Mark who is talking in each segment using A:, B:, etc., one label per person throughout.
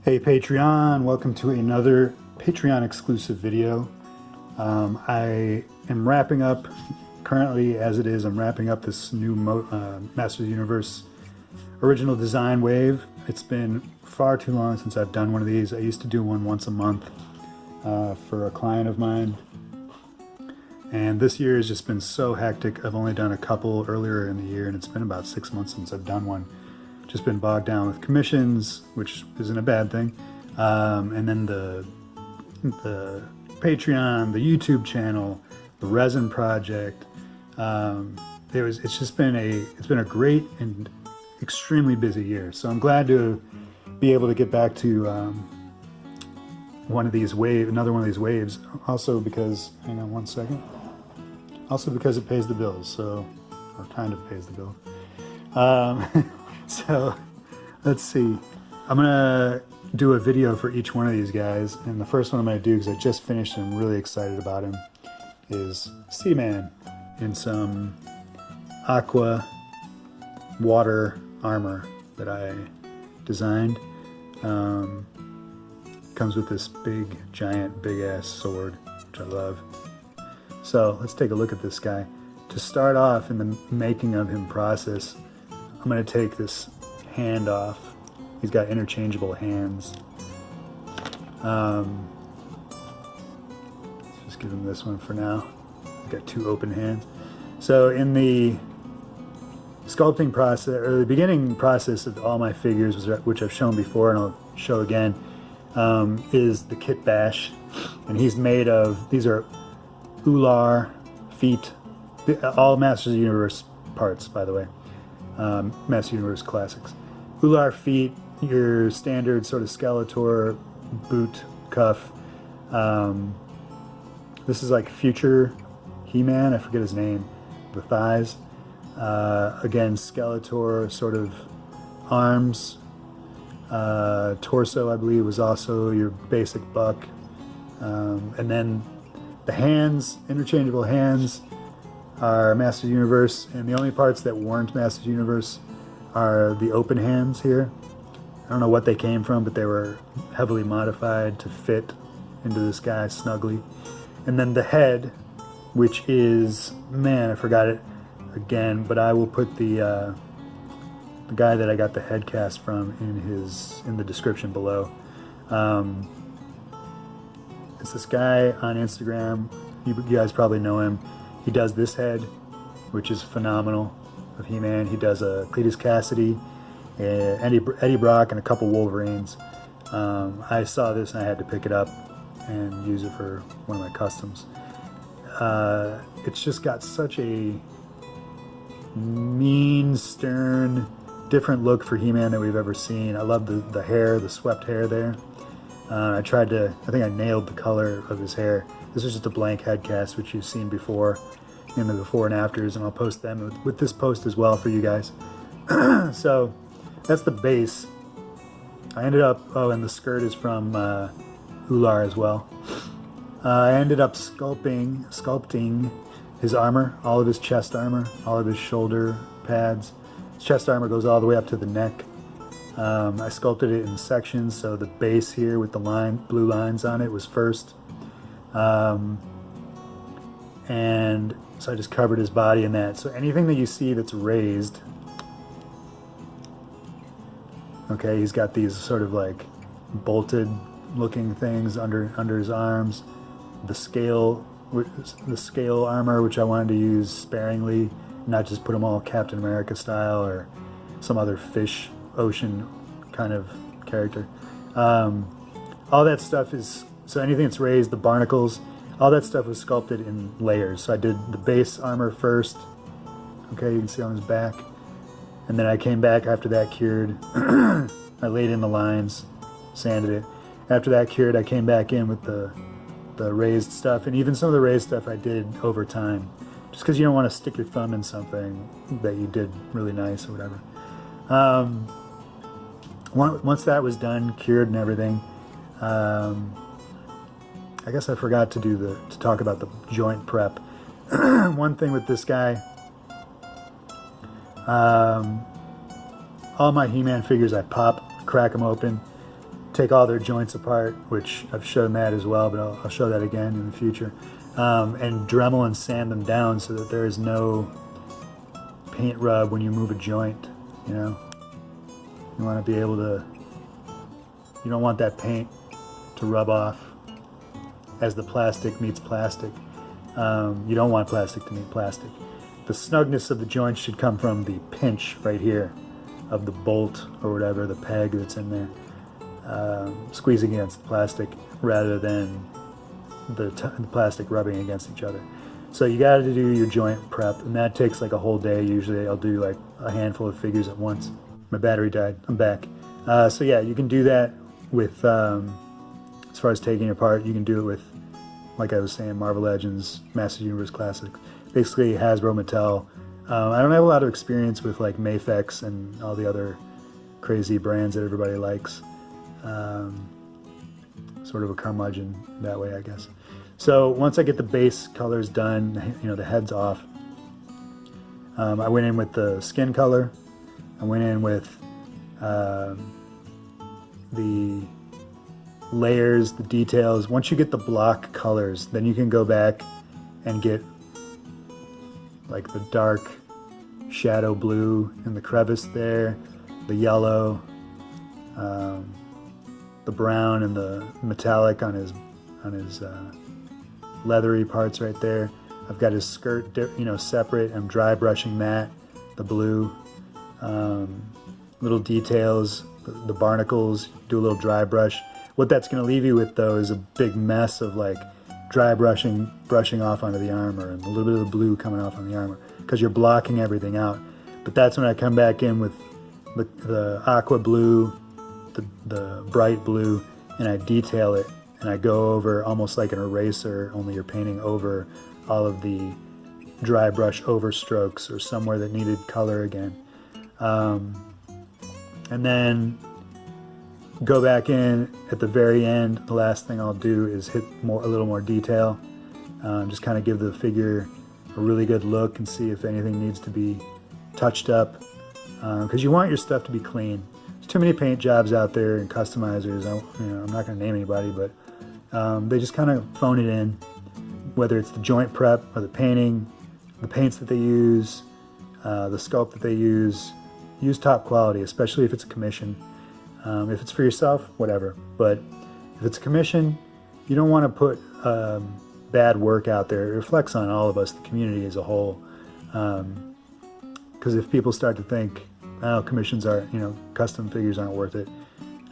A: Hey Patreon, welcome to another Patreon exclusive video. I am wrapping up, currently as it is, I'm wrapping up this new Masters of the Universe original design wave. It's been far too long since I've done one of these. I used to do one once a month for a client of mine. And this year has just been so hectic. I've only done a couple earlier in the year, and it's been about 6 months since I've done one. Just been bogged down with commissions, which isn't a bad thing. And then the Patreon, the YouTube channel, the resin project. It's been a great and extremely busy year. So I'm glad to be able to get back to another one of these waves. Also because, hang on one second. Also because it pays the bills, or kind of pays the bill. So let's see. I'm gonna do a video for each one of these guys, and the first one I'm gonna do, because I just finished and I'm really excited about him, is Seaman in some aqua water armor that I designed. Comes with this giant, big ass sword, which I love. So let's take a look at this guy. To start off in the making of him process, I'm going to take this hand off. He's got interchangeable hands. Let's just give him this one for now. I've got two open hands. So in the sculpting process, or the beginning process of all my figures, which I've shown before and I'll show again, is the kit bash. And he's made of, these are Ular feet, all Masters of the Universe parts, by the way. Masters Universe Classics. Ular feet, your standard sort of Skeletor boot cuff. This is like future He-Man, I forget his name. The thighs. Again, Skeletor sort of arms. Torso, I believe, was also your basic buck. And then the hands, interchangeable hands, are Masters Universe, and the only parts that weren't Masters Universe are the open hands here. I don't know what they came from, but they were heavily modified to fit into this guy snugly. And then the head, which is, man, I forgot it again, but I will put the guy that I got the head cast from in the description below. It's this guy on Instagram. You guys probably know him. He does this head, which is phenomenal, of He-Man. He does a Cletus Cassidy, Eddie Brock, and a couple Wolverines. I saw this and I had to pick it up and use it for one of my customs. It's just got such a mean, stern, different look for He-Man that we've ever seen. I love the hair, the swept hair there. I think I nailed the color of his hair. This is just a blank head cast, which you've seen before in the before and afters, and I'll post them with this post as well for you guys. So that's the base. I ended up, and the skirt is from Ular as well. I ended up sculpting his armor, all of his chest armor, all of his shoulder pads. His chest armor goes all the way up to the neck. I sculpted it in sections, so the base here with the blue lines on it was first. And so I just covered his body in that. So anything that you see that's raised, okay, he's got these sort of like bolted looking things under his arms. The scale armor, which I wanted to use sparingly, not just put them all Captain America style or some other fish ocean kind of character. All that stuff is, so anything that's raised, the barnacles, all that stuff was sculpted in layers. So I did the base armor first. Okay, you can see on his back. And then I came back after that cured. I laid in the lines, sanded it. After that cured, I came back in with the raised stuff. And even some of the raised stuff I did over time. Just because you don't want to stick your thumb in something that you did really nice or whatever. Once that was done, cured and everything, I guess I forgot to talk about the joint prep. One thing with this guy, all my He-Man figures I crack them open take all their joints apart, which I've shown that as well, but I'll show that again in the future, and Dremel and sand them down so that there is no paint rub when you move a joint. You know, you want to be able to, you don't want that paint to rub off as the plastic meets plastic. You don't want plastic to meet plastic. The snugness of the joint should come from the pinch right here of the bolt or whatever, the peg that's in there, squeezing against the plastic rather than the plastic rubbing against each other. So you got to do your joint prep, and that takes like a whole day. Usually I'll do like a handful of figures at once. My battery died. I'm back. So yeah, you can do that with, as far as taking it apart, you can do it with, like I was saying, Marvel Legends, Masters Universe Classics, basically Hasbro, Mattel. I don't have a lot of experience with like Mafex and all the other crazy brands that everybody likes. Sort of a curmudgeon that way, I guess. So once I get the base colors done, you know, the head's off, I went in with the skin color. I went in with the layers, the details. Once you get the block colors, then you can go back and get like the dark shadow blue in the crevice there, the yellow, the brown and the metallic on his leathery parts right there. I've got his skirt, you know, separate. I'm dry brushing that, the blue, little details, the barnacles, do a little dry brush. What that's going to leave you with though is a big mess of like dry brushing off onto the armor and a little bit of the blue coming off on the armor because you're blocking everything out. But that's when I come back in with the aqua blue, the bright blue, and I detail it, and I go over almost like an eraser, only you're painting over all of the dry brush overstrokes or somewhere that needed color again. And then go back in at the very end. The last thing I'll do is hit a little more detail, just kind of give the figure a really good look and see if anything needs to be touched up, because you want your stuff to be clean. There's too many paint jobs out there and customizers. I'm not going to name anybody, but they just kind of phone it in, whether it's the joint prep or the painting, the paints that they use, the sculpt that they use. Use top quality, especially if it's a commission. If it's for yourself, whatever. But if it's a commission, you don't want to put bad work out there. It reflects on all of us, the community as a whole. Because if people start to think, oh, commissions are, custom figures aren't worth it,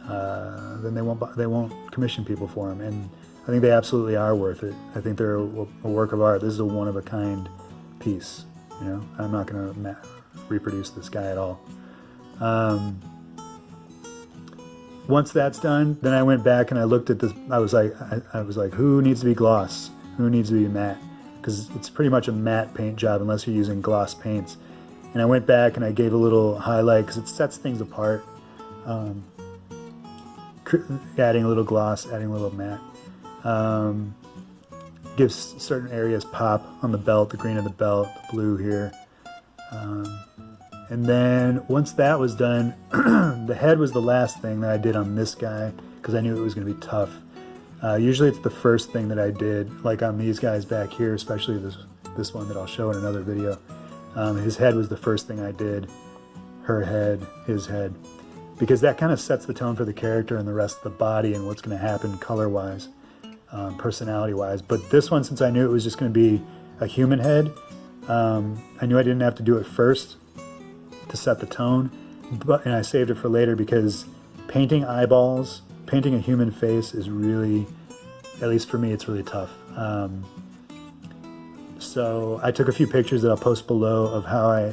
A: then they won't commission people for them. And I think they absolutely are worth it. I think they're a work of art. This is a one-of-a-kind piece. I'm not going to reproduce this guy at all. Once that's done, then I went back and I looked at this. I was like, who needs to be gloss? Who needs to be matte? Because it's pretty much a matte paint job unless you're using gloss paints. And I went back and I gave a little highlight because it sets things apart. Adding a little gloss, adding a little matte. Gives certain areas pop on the belt, the green of the belt, the blue here. And then once that was done, the head was the last thing that I did on this guy because I knew it was going to be tough. Usually it's the first thing that I did, like on these guys back here, especially this one that I'll show in another video. His head was the first thing I did, her head, his head, because that kind of sets the tone for the character and the rest of the body and what's going to happen color-wise, personality-wise. But this one, since I knew it was just going to be a human head, I knew I didn't have to do it first to set the tone, and I saved it for later because painting eyeballs, painting a human face is really, at least for me, it's really tough. So I took a few pictures that I'll post below of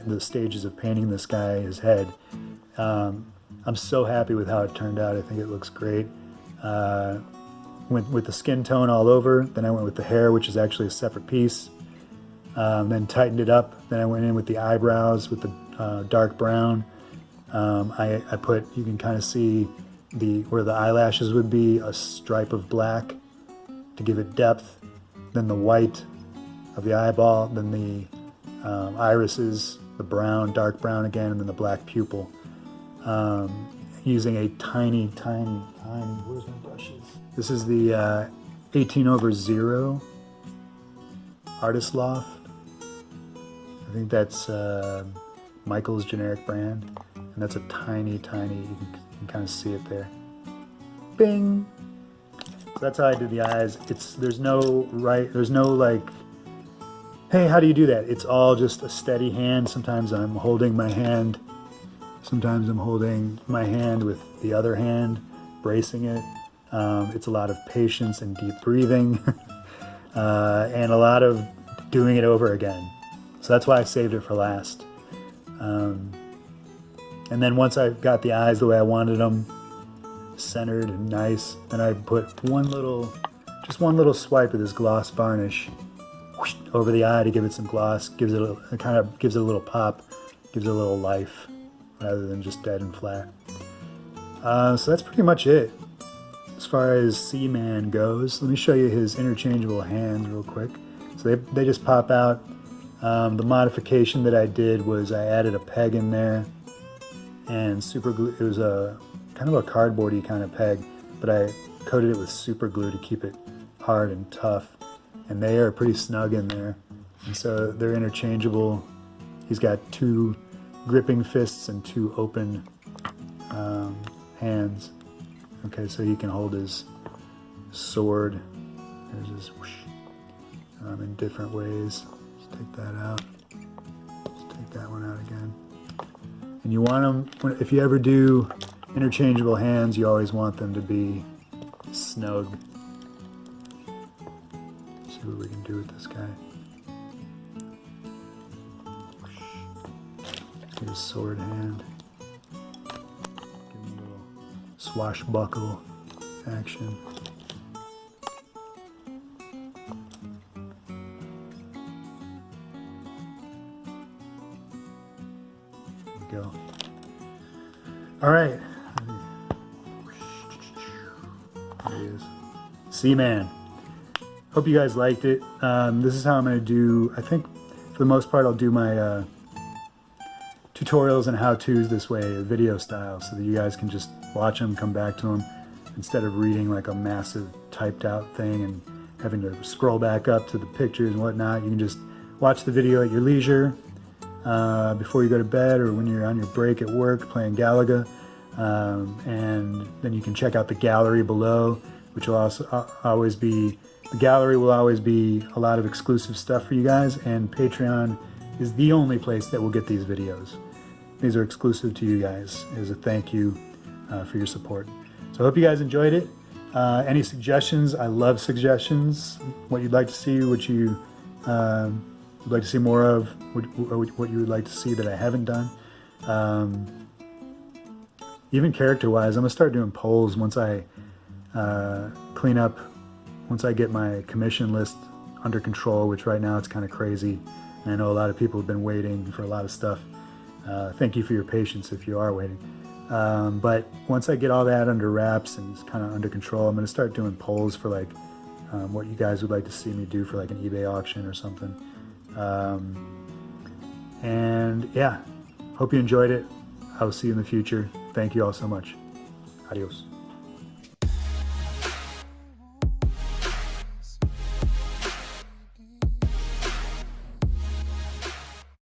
A: the stages of painting this guy, his head. I'm so happy with how it turned out. I think it looks great. Went with the skin tone all over, then I went with the hair, which is actually a separate piece. Then tightened it up. Then I went in with the eyebrows with the dark brown. I put, you can kind of see where the eyelashes would be, a stripe of black to give it depth. Then the white of the eyeball. Then the irises, the brown, dark brown again, and then the black pupil. Using a tiny, tiny, tiny. Where's my brushes? This is the 18/0 Artist Loft. I think that's Michael's generic brand, and that's a tiny. You can kind of see it there. Bing. So that's how I did the eyes. There's no like, hey, how do you do that? It's all just a steady hand. Sometimes I'm holding my hand. Sometimes I'm holding my hand with the other hand, bracing it. It's a lot of patience and deep breathing, and a lot of doing it over again. So that's why I saved it for last. And then once I got the eyes the way I wanted them, centered and nice, then I put just one little swipe of this gloss varnish over the eye to give it some gloss. It kind of gives it a little pop, gives it a little life, rather than just dead and flat. So that's pretty much it as far as Seaman goes. Let me show you his interchangeable hands real quick. So they just pop out. The modification that I did was I added a peg in there and super glue. It was a kind of a cardboardy kind of peg, but I coated it with super glue to keep it hard and tough. And they are pretty snug in there. And so they're interchangeable. He's got 2 gripping fists and 2 open hands. Okay, so he can hold his sword. There's his whoosh, in different ways. Let's take that out. Let's take that one out again. And you want them, if you ever do interchangeable hands, you always want them to be snug. Let's see what we can do with this guy. Get his sword hand. Give him a little swashbuckle action. There we go. All right. There he is. Seaman. Hope you guys liked it. This is how I'm going to do, I think for the most part, I'll do my tutorials and how-tos this way, video style, so that you guys can just watch them, come back to them, instead of reading like a massive typed out thing and having to scroll back up to the pictures and whatnot. You can just watch the video at your leisure, before you go to bed or when you're on your break at work playing Galaga. And then you can check out the gallery below, which will also always be, the gallery will always be a lot of exclusive stuff for you guys, and Patreon is the only place that will get these videos. These are exclusive to you guys as a thank you for your support. So I hope you guys enjoyed it. Any suggestions? I love suggestions. What you'd like to see, what you would like to see more of, what you would like to see that I haven't done. Even character-wise, I'm gonna start doing polls once I clean up, once I get my commission list under control, which right now it's kind of crazy. And I know a lot of people have been waiting for a lot of stuff. Thank you for your patience if you are waiting. But once I get all that under wraps and it's kind of under control, I'm gonna start doing polls for like what you guys would like to see me do for like an eBay auction or something. And yeah, hope you enjoyed it. I will see you in the future. Thank you all so much. Adios.